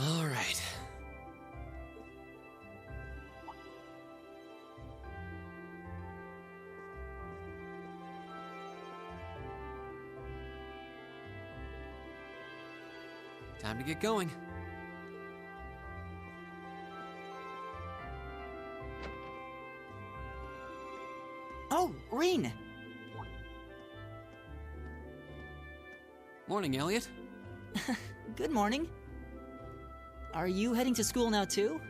All right. Time to get going. Oh, Reen! Morning, Elliot. Good morning. Are you heading to school now too?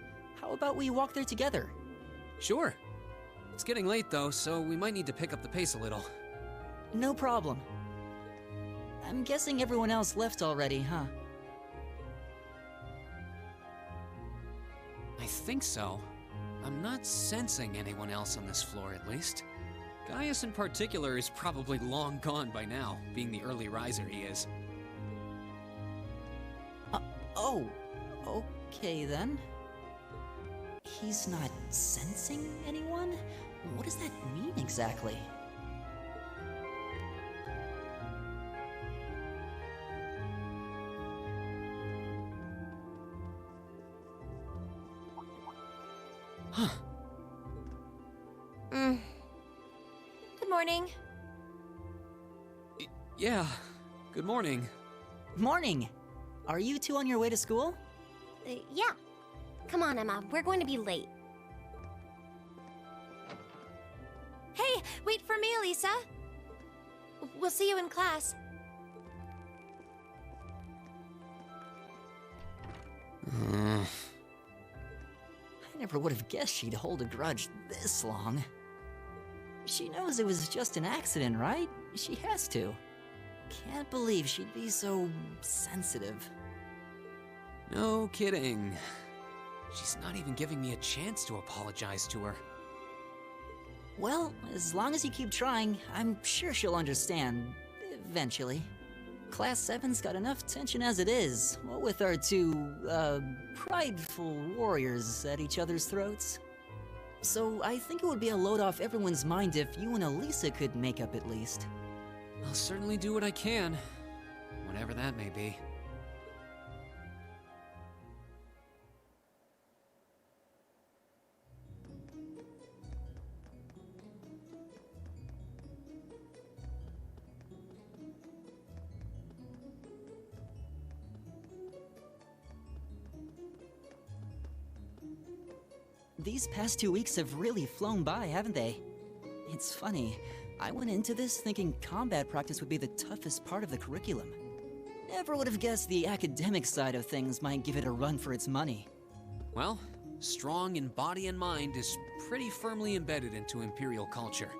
How about we walk there together? Sure. It's getting late though, so we might need to pick up the pace a little. No problem. I'm guessing everyone else left already, huh? I think so. I'm not sensing anyone else on this floor, at least. Gaius in particular is probably long gone by now, being the early riser he is. Oh, okay then. He's not sensing anyone? What does that mean exactly? Huh. Good morning. Yeah, good morning. Morning! Are you two on your way to school? Yeah. Come on, Emma. We're going to be late. Hey, wait for me, Elisa. We'll see you in class. I never would have guessed she'd hold a grudge this long. She knows it was just an accident, right? She has to. Can't believe she'd be so sensitive. No kidding. She's not even giving me a chance to apologize to her. Well, as long as you keep trying, I'm sure she'll understand. Eventually. Class 7's got enough tension as it is, what with our two, prideful warriors at each other's throats. So I think it would be a load off everyone's mind if you and Elisa could make up at least. I'll certainly do what I can, whatever that may be. These past 2 weeks have really flown by, haven't they? It's funny, I went into this thinking combat practice would be the toughest part of the curriculum. Never would have guessed the academic side of things might give it a run for its money. Well, strong in body and mind is pretty firmly embedded into Imperial culture.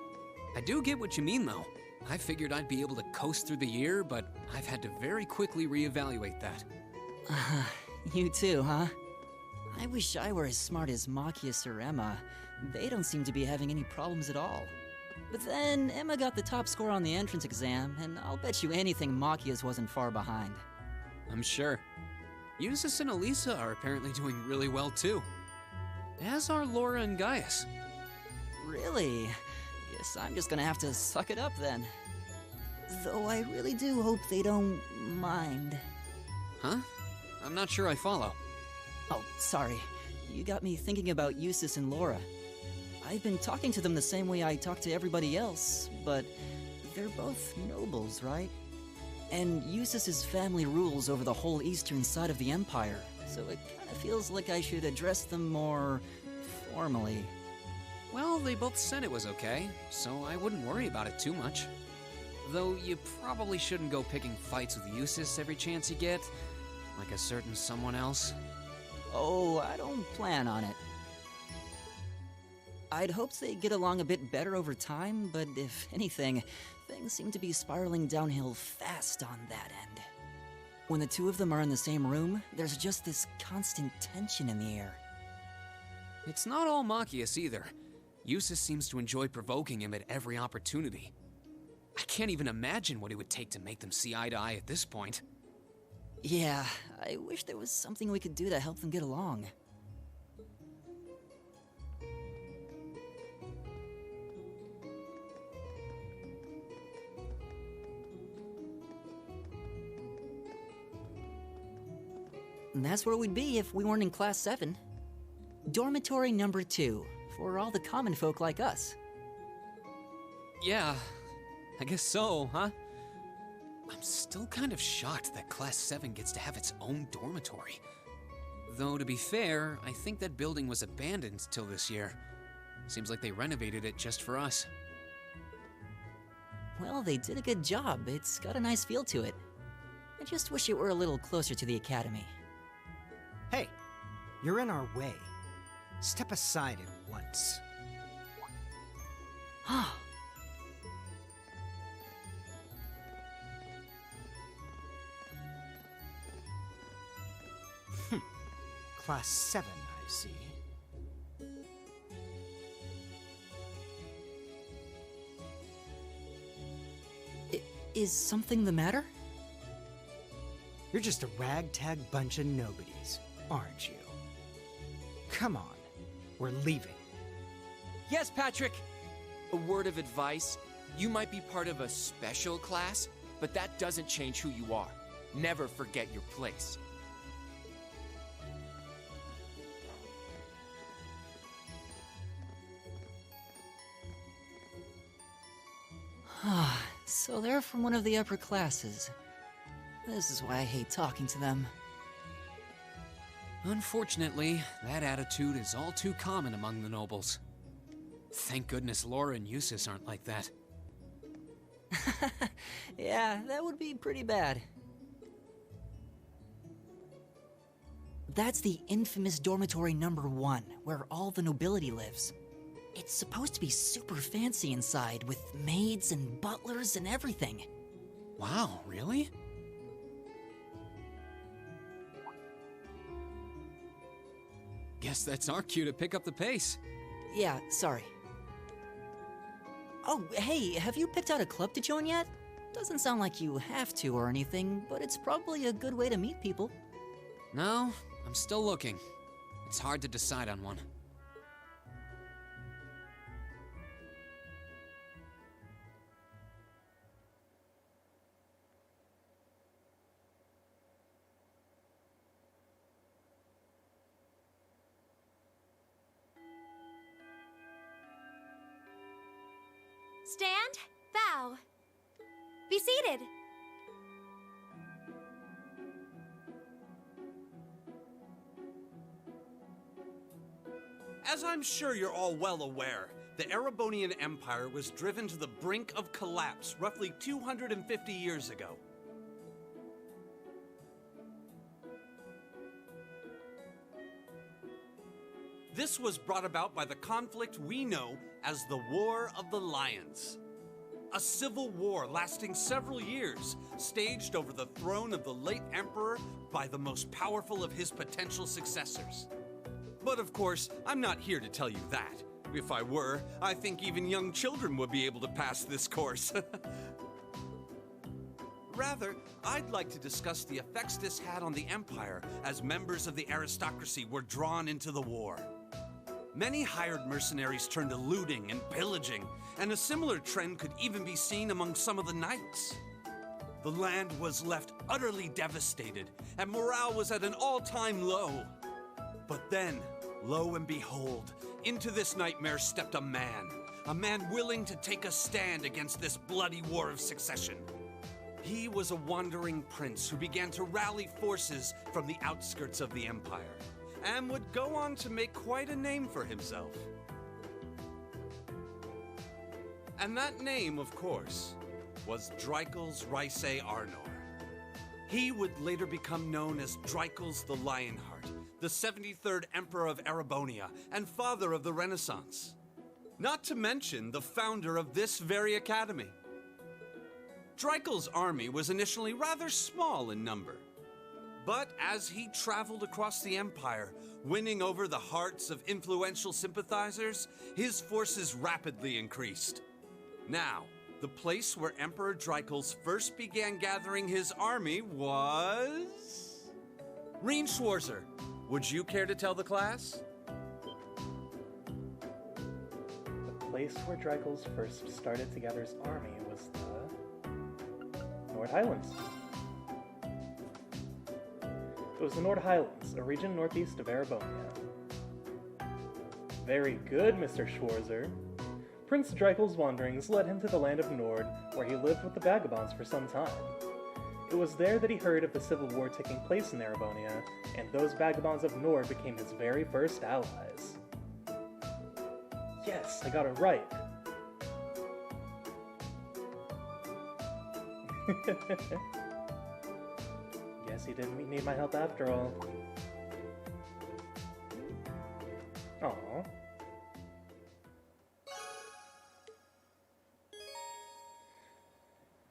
I do get what you mean, though. I figured I'd be able to coast through the year, but I've had to very quickly reevaluate that. You too, huh? I wish I were as smart as Machias or Emma. They don't seem to be having any problems at all. But then, Emma got the top score on the entrance exam, and I'll bet you anything Machias wasn't far behind. I'm sure. Eustace and Elisa are apparently doing really well, too. As are Laura and Gaius. Really? Guess I'm just gonna have to suck it up then. Though I really do hope they don't mind. Huh? I'm not sure I follow. Oh, sorry. You got me thinking about Eustace and Laura. I've been talking to them the same way I talk to everybody else, but they're both nobles, right? And Eustace's family rules over the whole eastern side of the Empire, so it kind of feels like I should address them more formally. Well, they both said it was okay, so I wouldn't worry about it too much. Though you probably shouldn't go picking fights with Eustace every chance you get, like a certain someone else. Oh, I don't plan on it. I'd hoped they'd get along a bit better over time, but if anything, things seem to be spiraling downhill fast on that end. When the two of them are in the same room, there's just this constant tension in the air. It's not all Machias either. Eustace seems to enjoy provoking him at every opportunity. I can't even imagine what it would take to make them see eye to eye at this point. Yeah, I wish there was something we could do to help them get along. And that's where we'd be if we weren't in Class 7. Dormitory number 2, for all the common folk like us. Yeah, I guess so, huh? I'm still kind of shocked that Class 7 gets to have its own dormitory. Though, to be fair, I think that building was abandoned till this year. Seems like they renovated it just for us. Well, they did a good job. It's got a nice feel to it. I just wish it were a little closer to the academy. Hey, you're in our way. Step aside at once. Class 7, I see. Is something the matter? You're just a ragtag bunch of nobodies, aren't you? Come on, we're leaving. Yes, Patrick! A word of advice. You might be part of a special class, but that doesn't change who you are. Never forget your place. So they're from one of the upper classes. This is why I hate talking to them. Unfortunately, that attitude is all too common among the nobles. Thank goodness Laura and Eustace aren't like that. Yeah, that would be pretty bad. That's the infamous dormitory number 1, where all the nobility lives. It's supposed to be super fancy inside, with maids and butlers and everything. Wow, really? Guess that's our cue to pick up the pace. Yeah, sorry. Oh, hey, have you picked out a club to join yet? Doesn't sound like you have to or anything, but it's probably a good way to meet people. No, I'm still looking. It's hard to decide on one. Stand, bow. Be seated. As I'm sure you're all well aware, the Erebonian Empire was driven to the brink of collapse roughly 250 years ago. This was brought about by the conflict we know as the War of the Lions. A civil war lasting several years, staged over the throne of the late emperor by the most powerful of his potential successors. But of course, I'm not here to tell you that. If I were, I think even young children would be able to pass this course. Rather, I'd like to discuss the effects this had on the Empire as members of the aristocracy were drawn into the war. Many hired mercenaries turned to looting and pillaging, and a similar trend could even be seen among some of the knights. The land was left utterly devastated, and morale was at an all-time low. But then, lo and behold, into this nightmare stepped a man willing to take a stand against this bloody war of succession. He was a wandering prince who began to rally forces from the outskirts of the Empire, and would go on to make quite a name for himself. And that name, of course, was Dreikels Rhysei Arnor. He would later become known as Dreikels the Lionheart, the 73rd Emperor of Erebonia and father of the Renaissance. Not to mention the founder of this very academy. Dreikels' army was initially rather small in number, but as he traveled across the Empire, winning over the hearts of influential sympathizers, his forces rapidly increased. Now, the place where Emperor Dreikels first began gathering his army was... Reen Schwarzer, would you care to tell the class? The place where Dreikels first started to gather his army was the North Highlands. It was the Nord Highlands, a region northeast of Erebonia. Very good, Mr. Schwarzer. Prince Dreikel's wanderings led him to the land of Nord, where he lived with the vagabonds for some time. It was there that he heard of the civil war taking place in Erebonia, and those vagabonds of Nord became his very first allies. Yes, I got it right. Guess he didn't need my help after all. Aww.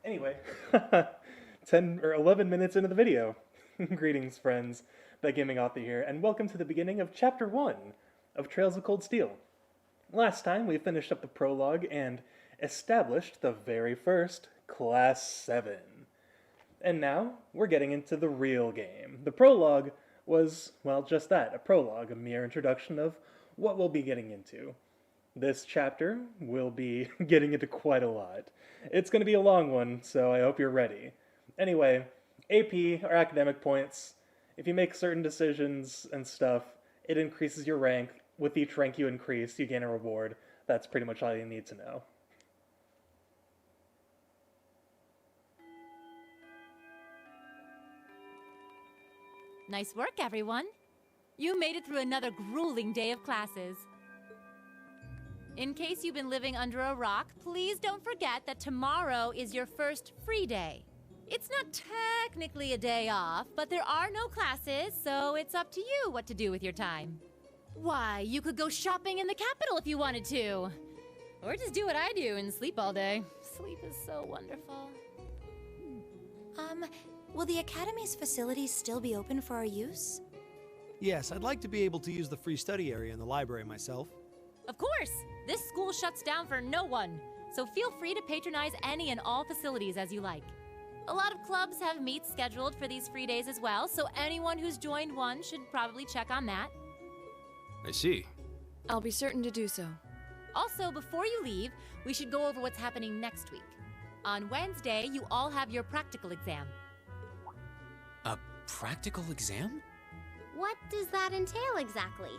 Anyway, 10 or 11 minutes into the video. Greetings, friends. The Gaming Author here, and welcome to the beginning of Chapter 1 of Trails of Cold Steel. Last time, we finished up the prologue and established the very first Class 7. And now, we're getting into the real game. The prologue was, well, just that, a prologue, a mere introduction of what we'll be getting into. This chapter will be getting into quite a lot. It's going to be a long one, so I hope you're ready. Anyway, AP, or academic points, if you make certain decisions and stuff, it increases your rank. With each rank you increase, you gain a reward. That's pretty much all you need to know. Nice work, everyone. You made it through another grueling day of classes. In case you've been living under a rock, please don't forget that tomorrow is your first free day. It's not technically a day off, but there are no classes, so it's up to you what to do with your time. Why, you could go shopping in the capital if you wanted to. Or just do what I do and sleep all day. Sleep is so wonderful. Will the Academy's facilities still be open for our use? Yes, I'd like to be able to use the free study area in the library myself. Of course! This school shuts down for no one, so feel free to patronize any and all facilities as you like. A lot of clubs have meets scheduled for these free days as well, so anyone who's joined one should probably check on that. I see. I'll be certain to do so. Also, before you leave, we should go over what's happening next week. On Wednesday, you all have your practical exam. A practical exam? What does that entail exactly?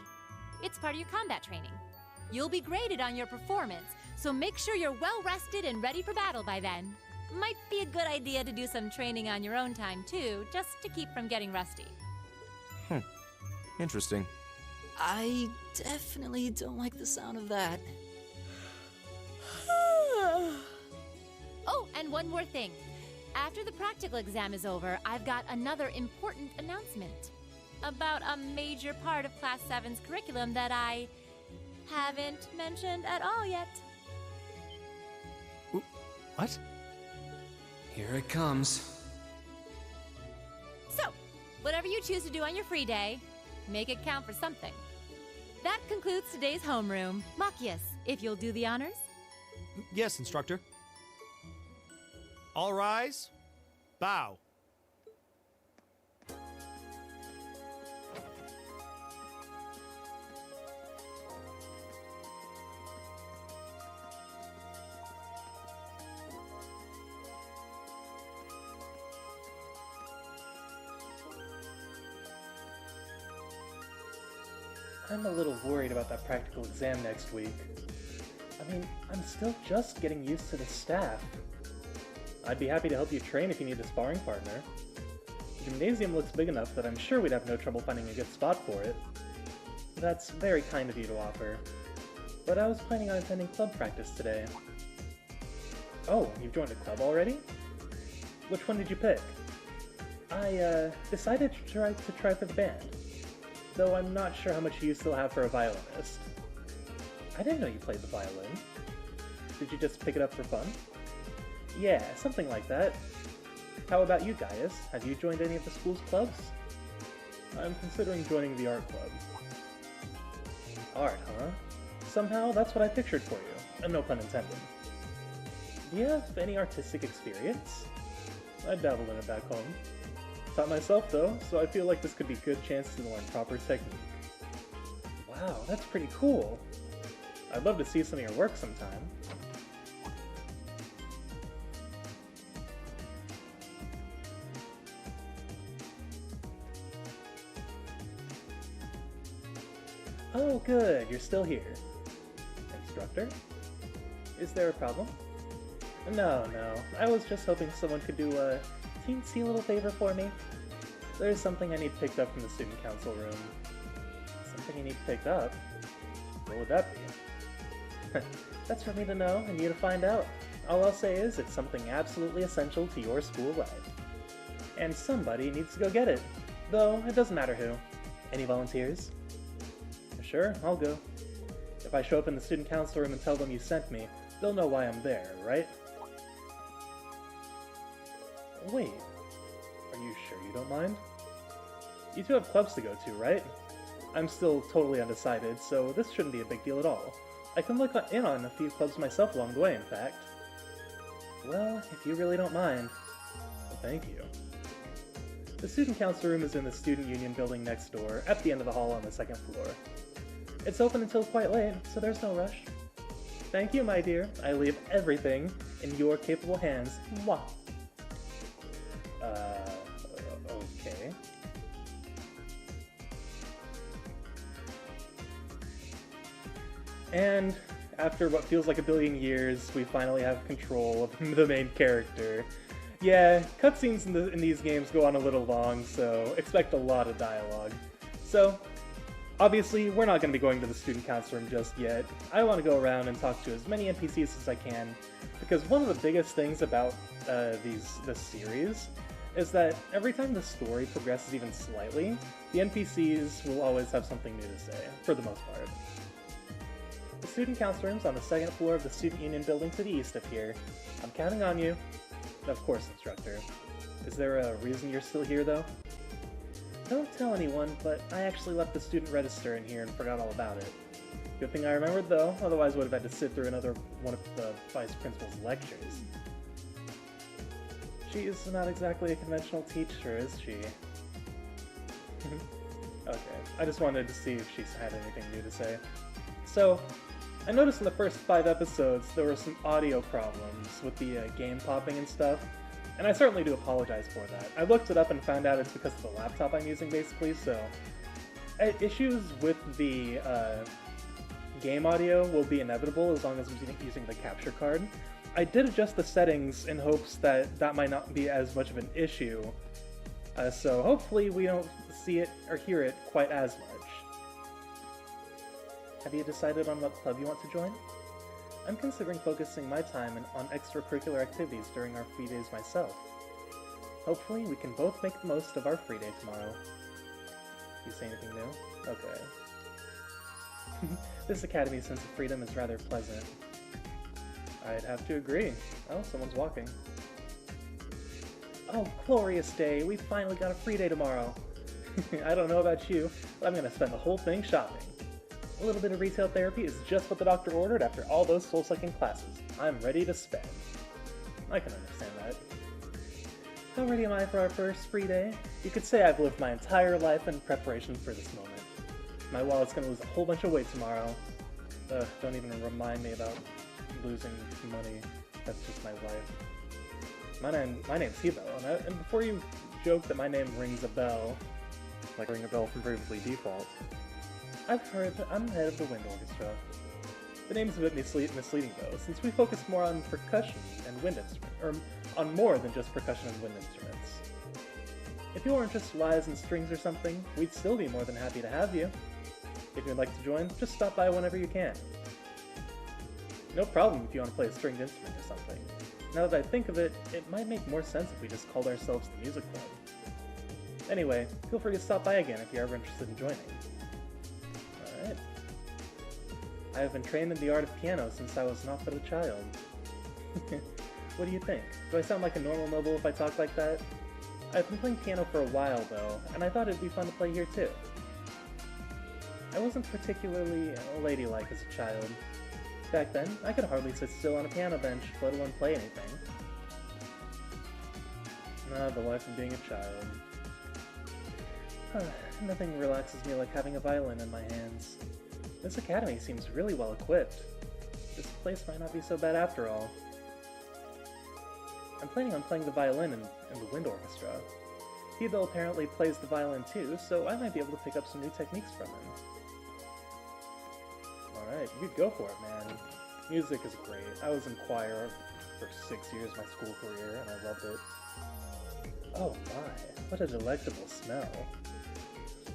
It's part of your combat training. You'll be graded on your performance, so make sure you're well rested and ready for battle by then. Might be a good idea to do some training on your own time too, just to keep from getting rusty. Interesting. I definitely don't like the sound of that. Oh, and one more thing. After the practical exam is over, I've got another important announcement about a major part of Class 7's curriculum that I haven't mentioned at all yet. What? Here it comes. So, whatever you choose to do on your free day, make it count for something. That concludes today's homeroom. Machias, if you'll do the honors. Yes, instructor. All rise. Bow. I'm a little worried about that practical exam next week. I mean, I'm still just getting used to the staff. I'd be happy to help you train if you need a sparring partner. The gymnasium looks big enough that I'm sure we'd have no trouble finding a good spot for it. That's very kind of you to offer. But I was planning on attending club practice today. Oh, you've joined a club already? Which one did you pick? I decided to try for the band, though I'm not sure how much you still have for a violinist. I didn't know you played the violin. Did you just pick it up for fun? Yeah, something like that. How about you, Gaius? Have you joined any of the school's clubs? I'm considering joining the art club. Art, huh? Somehow, that's what I pictured for you, and no pun intended. Do you have any artistic experience? I dabble in it back home. Taught myself, though, so I feel like this could be a good chance to learn proper technique. Wow, that's pretty cool. I'd love to see some of your work sometime. Oh good, you're still here. Instructor? Is there a problem? No, I was just hoping someone could do a teensy little favor for me. There's something I need picked up from the student council room. Something you need picked up? What would that be? That's for me to know and you to find out. All I'll say is it's something absolutely essential to your school life. And somebody needs to go get it. Though, it doesn't matter who. Any volunteers? Sure, I'll go. If I show up in the student council room and tell them you sent me, they'll know why I'm there, right? Wait, are you sure you don't mind? You two have clubs to go to, right? I'm still totally undecided, so this shouldn't be a big deal at all. I can look in on a few clubs myself along the way, in fact. Well, if you really don't mind, well, thank you. The student council room is in the student union building next door, at the end of the hall on the second floor. It's open until quite late, so there's no rush. Thank you, my dear. I leave everything in your capable hands. Mwah. Okay. And after what feels like a billion years, we finally have control of the main character. Yeah, cutscenes in these games go on a little long, so expect a lot of dialogue. So, obviously, we're not going to be going to the student council room just yet. I want to go around and talk to as many NPCs as I can, because one of the biggest things about this series is that every time the story progresses even slightly, the NPCs will always have something new to say, for the most part. The student council room's on the second floor of the student union building to the east of here. I'm counting on you. Of course, instructor. Is there a reason you're still here, though? Don't tell anyone, but I actually left the student register in here and forgot all about it. Good thing I remembered, though, otherwise I would have had to sit through another one of the vice principal's lectures. She is not exactly a conventional teacher, is she? Okay, I just wanted to see if she's had anything new to say. So, I noticed in the first 5 episodes there were some audio problems with the game popping and stuff, and I certainly do apologize for that. I looked it up and found out it's because of the laptop I'm using, basically, so issues with the game audio will be inevitable as long as I'm using the capture card. I did adjust the settings in hopes that that might not be as much of an issue, so hopefully we don't see it or hear it quite as much. Have you decided on what club you want to join? I'm considering focusing my time on extracurricular activities during our free days myself. Hopefully we can both make the most of our free day tomorrow. You say anything new? Okay. This academy's sense of freedom is rather pleasant. I'd have to agree. Oh, someone's walking. Oh, glorious day! We finally got a free day tomorrow! I don't know about you, but I'm gonna spend the whole thing shopping. A little bit of retail therapy is just what the doctor ordered after all those soul-sucking classes. I'm ready to spend. I can understand that. How ready am I for our first free day? You could say I've lived my entire life in preparation for this moment. My wallet's gonna lose a whole bunch of weight tomorrow. Don't even remind me about losing money. That's just my life. My name's Hibo, and before you joke that my name rings a bell, like ring a bell from Bravely Default, I've heard that I'm the head of the wind orchestra. The name's a bit misleading though, since we focus more on percussion and wind instruments, or on more than just percussion and wind instruments. If your interest lies in strings or something, we'd still be more than happy to have you. If you'd like to join, just stop by whenever you can. No problem if you want to play a stringed instrument or something. Now that I think of it, it might make more sense if we just called ourselves the Music Club. Anyway, feel free to stop by again if you're ever interested in joining. Alright. I have been trained in the art of piano since I was not but a child. What do you think? Do I sound like a normal noble if I talk like that? I've been playing piano for a while though, and I thought it'd be fun to play here too. I wasn't particularly ladylike as a child. Back then, I could hardly sit still on a piano bench, let alone play anything. Ah, the life of being a child. Nothing relaxes me like having a violin in my hands. This academy seems really well equipped. This place might not be so bad after all. I'm planning on playing the violin in the wind orchestra. Hibo apparently plays the violin too, so I might be able to pick up some new techniques from him. Alright, you go for it, man. Music is great. I was in choir for 6 years of my school career, and I loved it. Oh my, what a delectable smell.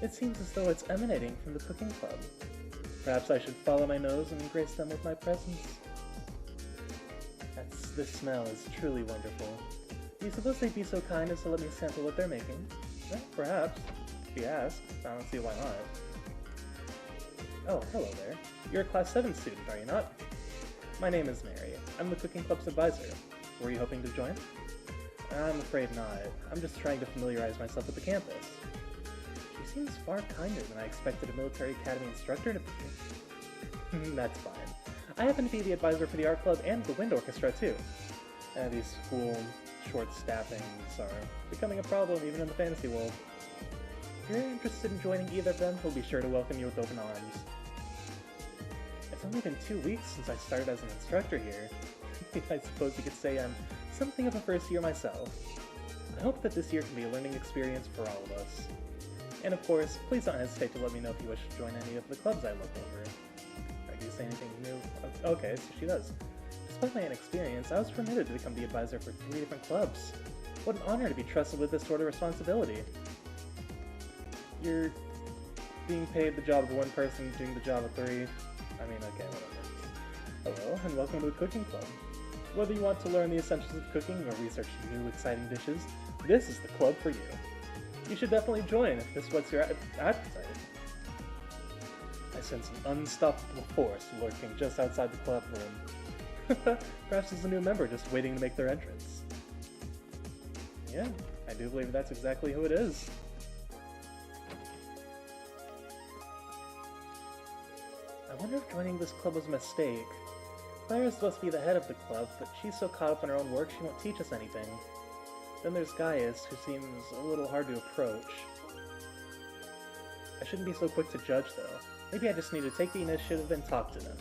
It seems as though it's emanating from the cooking club. Perhaps I should follow my nose and grace them with my presence. This smell is truly wonderful. Do you suppose they'd be so kind as to let me sample what they're making? Well, perhaps. If you ask, I don't see why not. Oh, hello there. You're a Class 7 student, are you not? My name is Mary. I'm the cooking club's advisor. Were you hoping to join? I'm afraid not. I'm just trying to familiarize myself with the campus. She seems far kinder than I expected a military academy instructor to be. That's fine. I happen to be the advisor for the art club and the wind orchestra too. These school short staffings are becoming a problem even in the fantasy world. If you're interested in joining either of them, we'll be sure to welcome you with open arms. It's only been 2 weeks since I started as an instructor here. I suppose you could say I'm something of a first year myself. I hope that this year can be a learning experience for all of us. And of course, please don't hesitate to let me know if you wish to join any of the clubs I look over. Do you say anything new? Okay, so she does. Despite my inexperience, I was permitted to become the advisor for 3 different clubs. What an honor to be trusted with this sort of responsibility. You're being paid the job of 1 person, doing the job of 3. I mean, okay, whatever. Hello, and welcome to the cooking club. Whether you want to learn the essentials of cooking or research new, exciting dishes, this is the club for you. You should definitely join if this whets your appetite. I sense an unstoppable force lurking just outside the club room. Perhaps there's a new member just waiting to make their entrance. Yeah, I do believe that's exactly who it is. I wonder if joining this club was a mistake. Claire is supposed to be the head of the club, but she's so caught up in her own work she won't teach us anything. Then there's Gaius, who seems a little hard to approach. I shouldn't be so quick to judge, though. Maybe I just need to take the initiative and talk to them.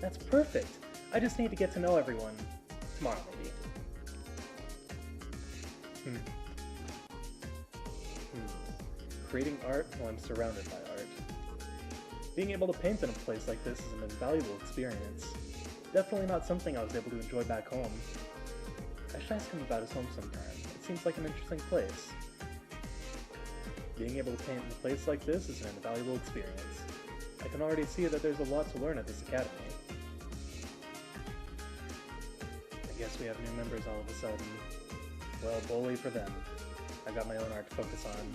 That's perfect! I just need to get to know everyone. Tomorrow, maybe. Creating art while I'm surrounded by art. Being able to paint in a place like this is an invaluable experience. Definitely not something I was able to enjoy back home. I should ask him about his home sometime. It seems like an interesting place. Being able to paint in a place like this is an invaluable experience. I can already see that there's a lot to learn at this academy. I guess we have new members all of a sudden. Well, bully for them. I've got my own art to focus on.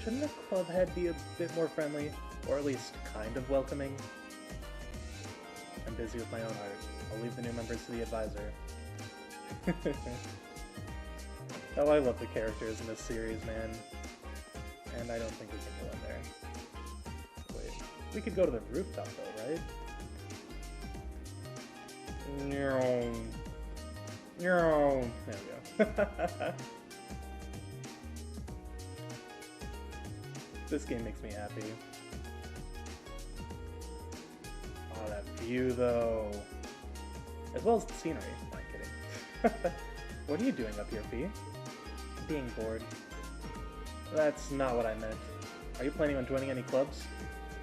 Shouldn't the club head be a bit more friendly, or at least kind of welcoming? I'm busy with my own art. I'll leave the new members to the advisor. Oh, I love the characters in this series, man. And I don't think we can go in there. Wait, we could go to the rooftop though, right? No. There we go. This game makes me happy. Oh, that view though. As well as the scenery. No, I'm kidding. What are you doing up here, Fee? Being bored. That's not what I meant. Are you planning on joining any clubs?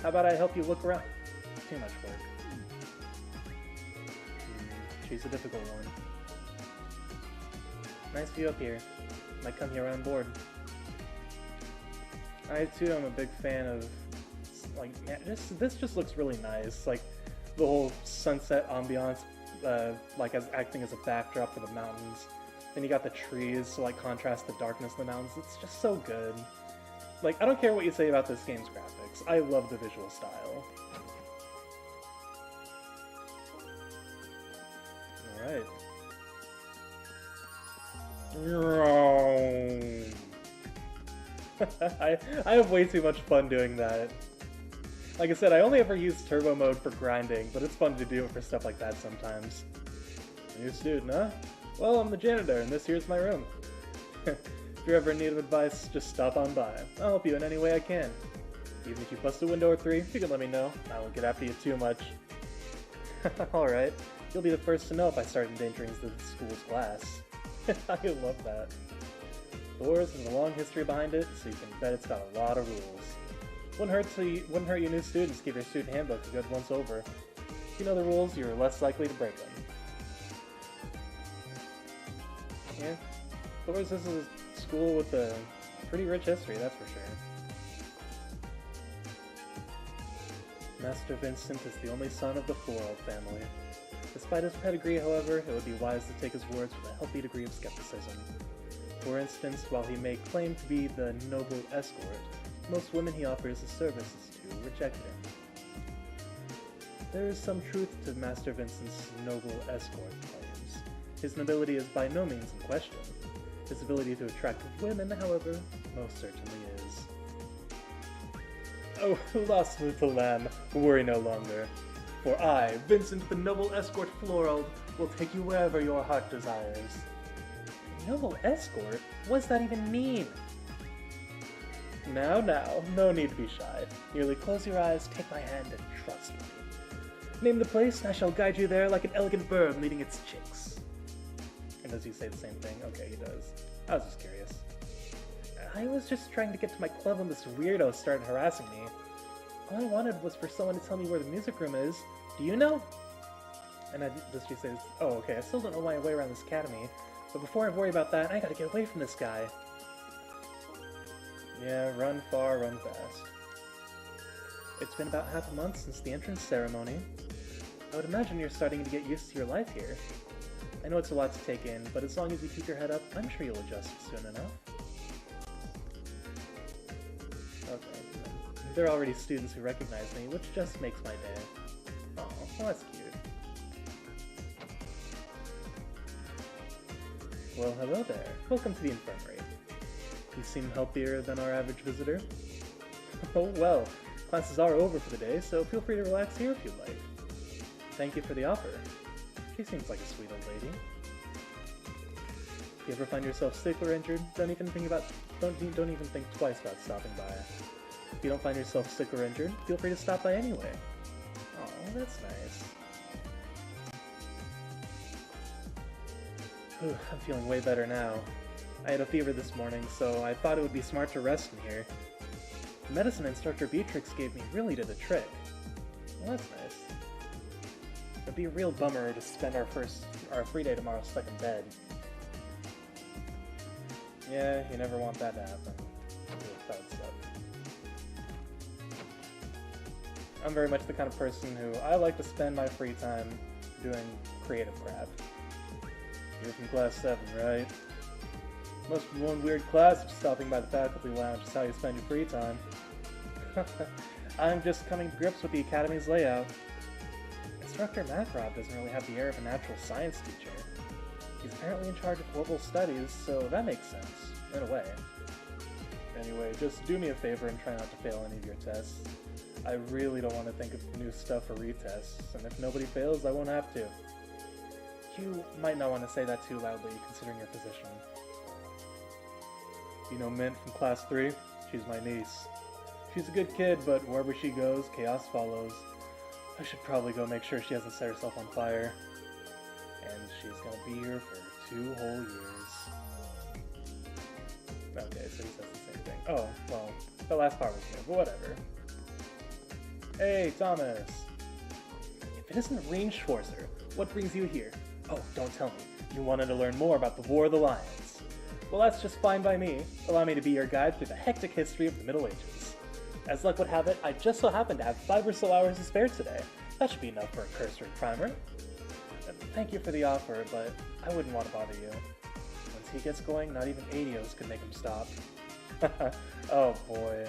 How about I help you look around? Too much work. She's a difficult one. Nice view up here. Might come here on board. I too am a big fan of, like, yeah, this just looks really nice. Like, the whole sunset ambiance, like as acting as a backdrop for the mountains. Then you got the trees to like contrast the darkness of the mountains. It's just so good. Like, I don't care what you say about this game's graphics. I love the visual style. Alright. I have way too much fun doing that. Like I said, I only ever use turbo mode for grinding, but it's fun to do it for stuff like that sometimes. New student, huh? Well, I'm the janitor, and this here's my room. If you're ever in need of advice, just stop on by. I'll help you in any way I can. Even if you bust a window or 3, you can let me know. I won't get after you too much. Alright, you'll be the first to know if I start endangering the school's glass. I love that. Thors has a long history behind it, so you can bet it's got a lot of rules. Wouldn't hurt you new students to give your student handbook a good once over. If you know the rules, you're less likely to break them. Yeah, Thors is a school with a pretty rich history, that's for sure. Master Vincent is the only son of the Floral family. Despite his pedigree, however, it would be wise to take his words with a healthy degree of skepticism. For instance, while he may claim to be the noble escort, most women he offers his services to reject him. There is some truth to Master Vincent's noble escort claims. His nobility is by no means in question. His ability to attract women, however, most certainly is. Oh, lost little lamb, worry no longer. For I, Vincent the noble escort Floral, will take you wherever your heart desires. Noble escort? What does that even mean? Now, no need to be shy. Merely close your eyes, take my hand, and trust me. Name the place, and I shall guide you there like an elegant bird leading its chicks. And does he say the same thing? Okay, he does. I was just curious. I was just trying to get to my club when this weirdo started harassing me. All I wanted was for someone to tell me where the music room is. Do you know? And does she say, oh, okay, I still don't know my way around this academy, but before I worry about that, I gotta get away from this guy. Yeah, run far, run fast. It's been about half a month since the entrance ceremony. I would imagine you're starting to get used to your life here. I know it's a lot to take in, but as long as you keep your head up, I'm sure you'll adjust soon enough. Okay, there are already students who recognize me, which just makes my day. Oh, well, that's cute. Well, hello there. Welcome to the infirmary. You seem healthier than our average visitor. Oh, well, classes are over for the day, so feel free to relax here if you'd like. Thank you for the offer. She seems like a sweet old lady. If you ever find yourself sick or injured, don't even think twice about stopping by. If you don't find yourself sick or injured, feel free to stop by anyway. Oh, that's nice. Whew, I'm feeling way better now. I had a fever this morning, so I thought it would be smart to rest in here. The medicine instructor Beatrix gave me really did the trick. Well, that's nice. It'd be a real bummer to spend our free day tomorrow stuck in bed. Yeah, you never want that to happen. That would suck. I'm very much the kind of person who I like to spend my free time doing creative crap. You're from class 7, right? Must be one weird class of stopping by the faculty lounge is how you spend your free time. I'm just coming to grips with the academy's layout. Instructor Makarov doesn't really have the air of a natural science teacher. He's apparently in charge of global studies, so that makes sense, in a way. Anyway, just do me a favor and try not to fail any of your tests. I really don't want to think of new stuff for retests, and if nobody fails, I won't have to. You might not want to say that too loudly, considering your position. You know Mint from class 3? She's my niece. She's a good kid, but wherever she goes, chaos follows. I should probably go make sure she hasn't set herself on fire. And she's gonna be here for 2 whole years. Okay, so he says the same thing. Oh, well, the last part was new, but whatever. Hey, Thomas! If it isn't Reinschwarzer, what brings you here? Oh, don't tell me. You wanted to learn more about the War of the Lions. Well, that's just fine by me. Allow me to be your guide through the hectic history of the Middle Ages. As luck would have it, I just so happen to have 5 or so hours to spare today. That should be enough for a cursory primer. Thank you for the offer, but I wouldn't want to bother you. Once he gets going, not even ADOs could make him stop. Oh boy.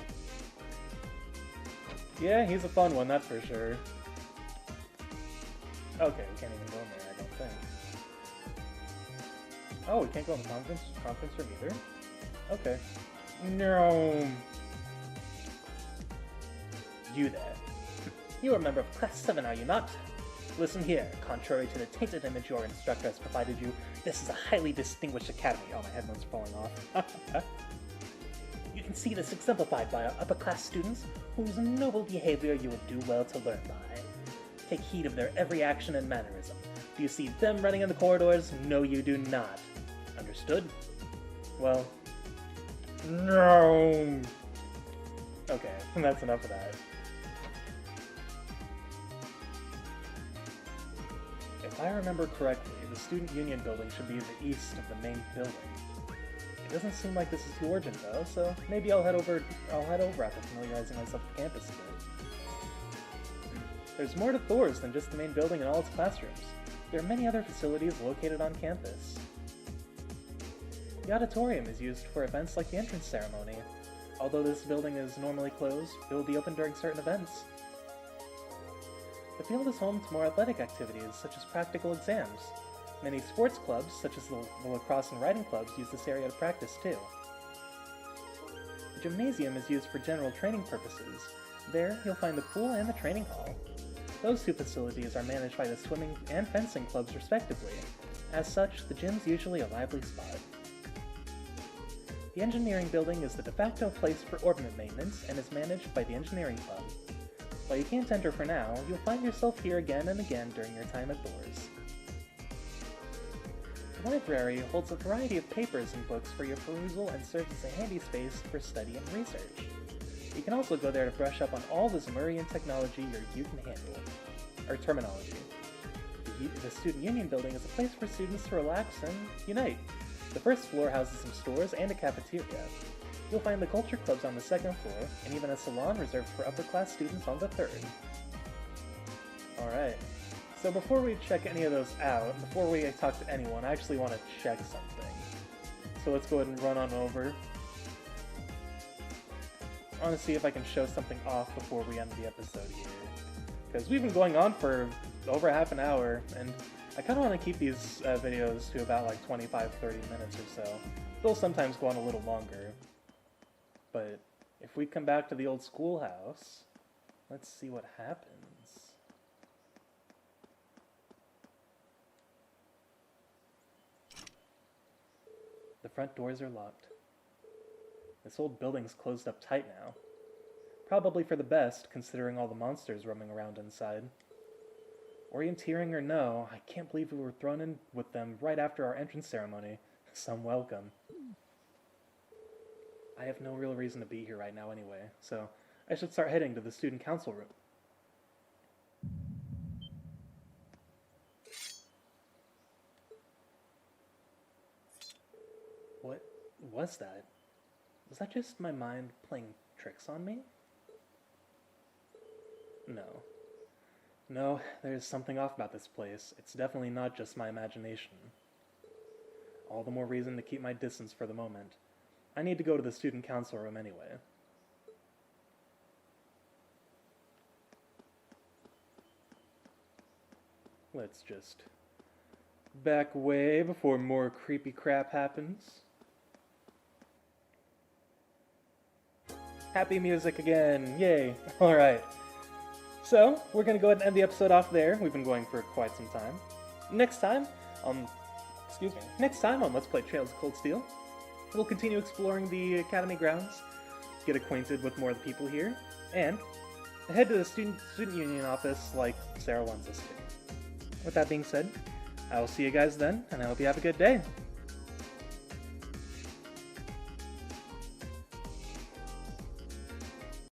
Yeah, he's a fun one, that's for sure. Okay, we can't even go in there, I don't think. Oh, we can't go in the conference room either? Okay. No. You there. You are a member of Class 7, are you not? Listen here, contrary to the tainted image your instructor has provided you, this is a highly distinguished academy. Oh, my headphones are falling off. You can see this exemplified by our upper-class students, whose noble behavior you would do well to learn by. Take heed of their every action and mannerism. Do you see them running in the corridors? No, you do not. Understood? Well, no. Okay. And that's enough of that. If I remember correctly, the Student Union building should be in the east of the main building. It doesn't seem like this is too urgent though, so maybe I'll head over after familiarizing myself with campus a bit. There's more to Thors than just the main building and all its classrooms. There are many other facilities located on campus. The auditorium is used for events like the entrance ceremony. Although this building is normally closed, it will be open during certain events. The field is home to more athletic activities, such as practical exams. Many sports clubs, such as the lacrosse and riding clubs, use this area to practice too. The gymnasium is used for general training purposes. There, you'll find the pool and the training hall. Those two facilities are managed by the swimming and fencing clubs respectively. As such, the gym's usually a lively spot. The engineering building is the de facto place for orbit maintenance and is managed by the engineering club. While you can't enter for now, you'll find yourself here again and again during your time at Thors. The library holds a variety of papers and books for your perusal and serves as a handy space for study and research. You can also go there to brush up on all the Zemurian technology you can handle, or terminology. The Student Union building is a place for students to relax and unite. The first floor houses some stores and a cafeteria. You'll find the culture clubs on the second floor, and even a salon reserved for upper-class students on the third. Alright, so before we check any of those out, before we talk to anyone, I actually want to check something. So let's go ahead and run on over. I want to see if I can show something off before we end the episode here. Because we've been going on for over half an hour, and I kind of want to keep these videos to about like 25-30 minutes or so. They'll sometimes go on a little longer. But if we come back to the old schoolhouse, let's see what happens. The front doors are locked. This old building's closed up tight now. Probably for the best, considering all the monsters roaming around inside. Orienteering or no, I can't believe we were thrown in with them right after our entrance ceremony. Some welcome. I have no real reason to be here right now anyway, so I should start heading to the student council room. What was that? Was that just my mind playing tricks on me? No. No, there's something off about this place. It's definitely not just my imagination. All the more reason to keep my distance for the moment. I need to go to the student council room anyway. Let's just back away before more creepy crap happens. Happy music again! Yay! Alright. So, we're gonna go ahead and end the episode off there. We've been going for quite some time. Next time on Let's Play Trails of Cold Steel, we'll continue exploring the Academy grounds, get acquainted with more of the people here, and head to the Student Union office like Sarah wants us to. With that being said, I will see you guys then, and I hope you have a good day.